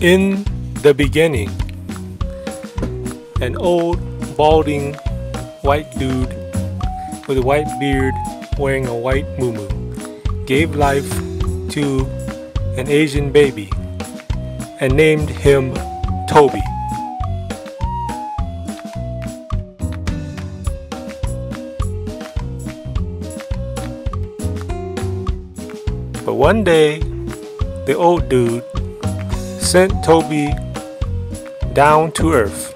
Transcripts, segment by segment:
In the beginning, an old, balding, white dude with a white beard wearing a white muumuu gave life to an Asian baby and named him Toby. But one day, the old dude sent Toby down to earth.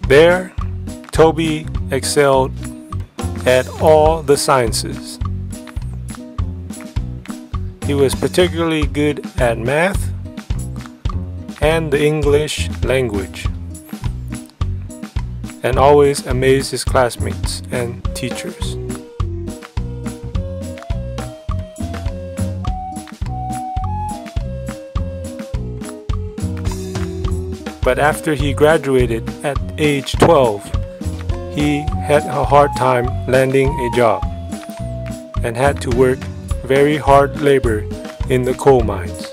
There, Toby excelled at all the sciences. He was particularly good at math and the English language, and always amazed his classmates and teachers. But after he graduated at age 12, he had a hard time landing a job and had to work very hard labor in the coal mines.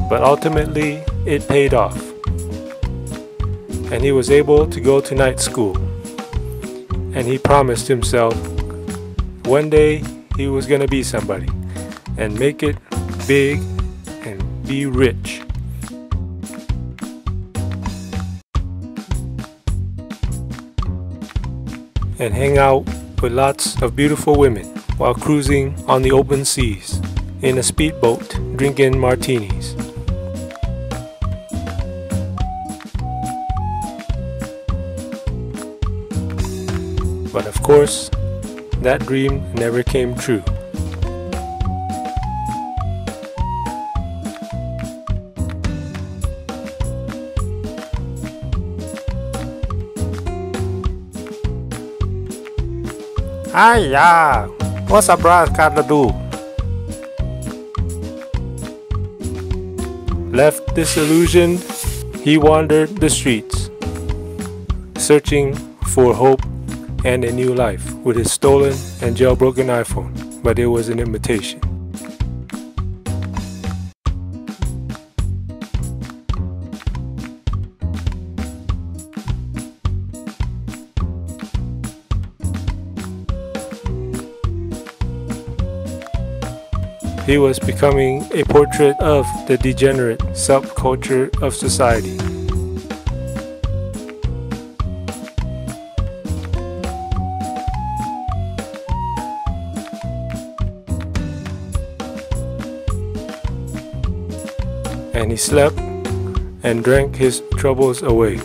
But ultimately, it paid off, and he was able to go to night school. And he promised himself one day he was going to be somebody and make it big and be rich. And hang out with lots of beautiful women while cruising on the open seas in a speedboat drinking martinis. But of course, that dream never came true. Hiya! What's a brass gotta do? Left disillusioned, he wandered the streets, searching for hope and a new life with his stolen and jailbroken iPhone, but it was an imitation. He was becoming a portrait of the degenerate subculture of society. And he slept and drank his troubles away.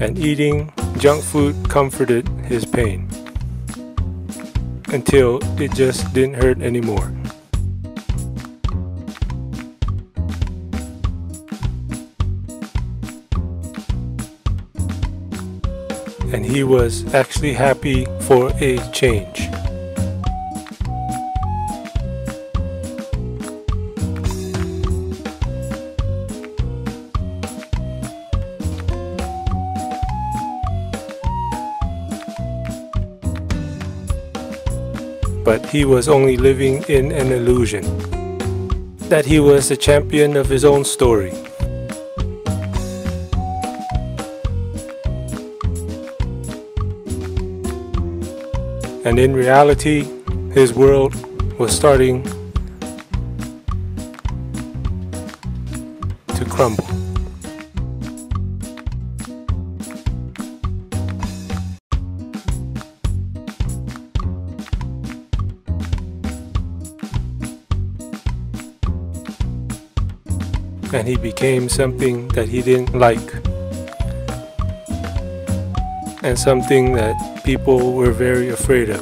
And eating junk food comforted his pain until it just didn't hurt anymore. And he was actually happy for a change. But he was only living in an illusion that he was the champion of his own story. And in reality, his world was starting to crumble. And he became something that he didn't like, and something that people were very afraid of.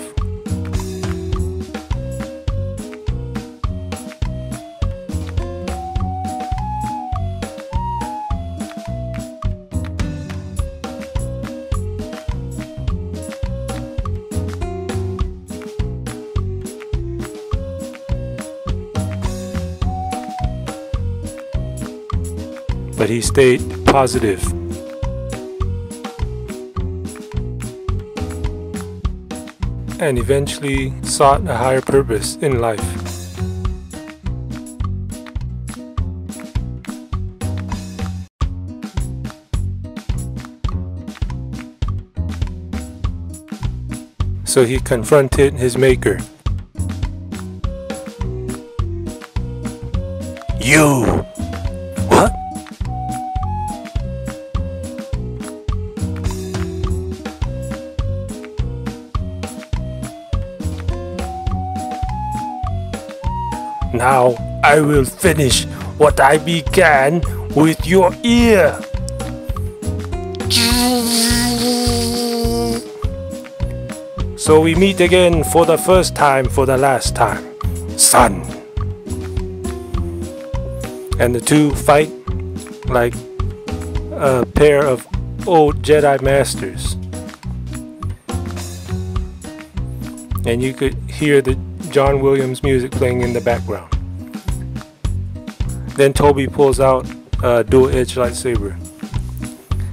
but he stayed positive. And eventually sought a higher purpose in life. So he confronted his maker. You! What? Now I will finish what I began with your ear. So we meet again for the first time, for the last time, son. And the two fight like a pair of old Jedi masters. And you could hear the John Williams music playing in the background. Then Toby pulls out a dual-edged lightsaber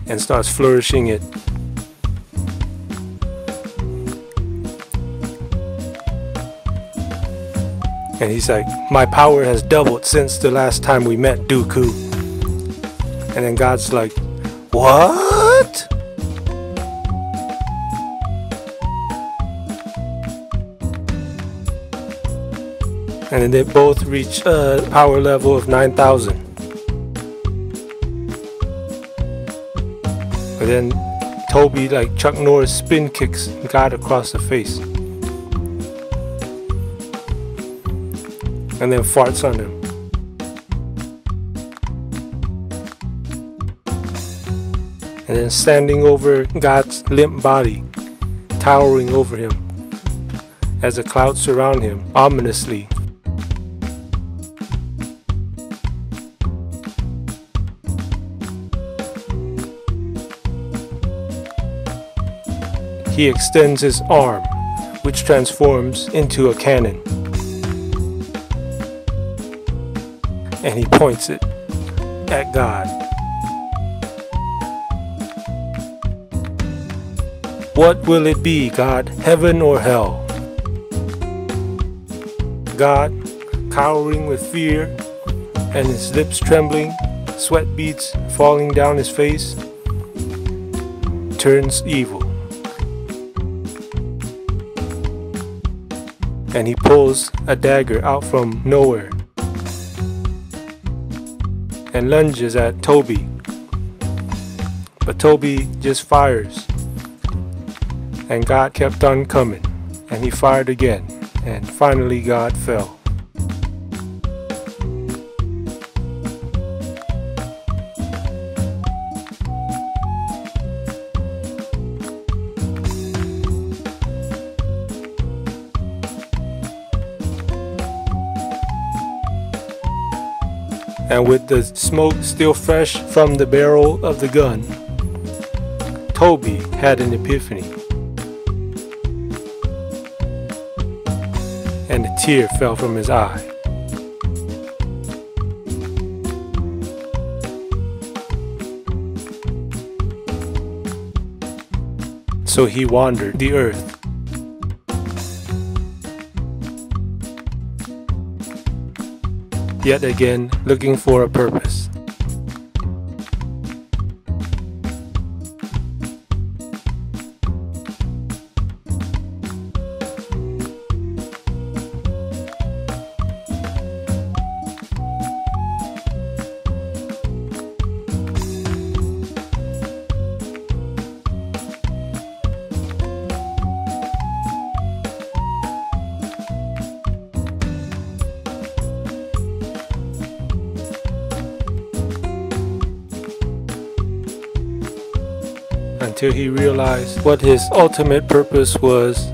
and starts flourishing it. And he's like, my power has doubled since the last time we met, Dooku. And then God's like, what? And then they both reach a power level of 9,000. But then Toby, like Chuck Norris, spin kicks God across the face. And then farts on him. And then standing over God's limp body, towering over him, as the clouds surround him ominously. He extends his arm, which transforms into a cannon. And he points it at God. What will it be, God, heaven or hell? God, cowering with fear and his lips trembling, sweat beads falling down his face, turns evil. And he pulls a dagger out from nowhere and lunges at Toby. But Toby just fires. And God kept on coming. And he fired again. And finally God fell. And with the smoke still fresh from the barrel of the gun, Toby had an epiphany. And a tear fell from his eye. So he wandered the earth. Yet again, looking for a purpose. Until he realized what his ultimate purpose was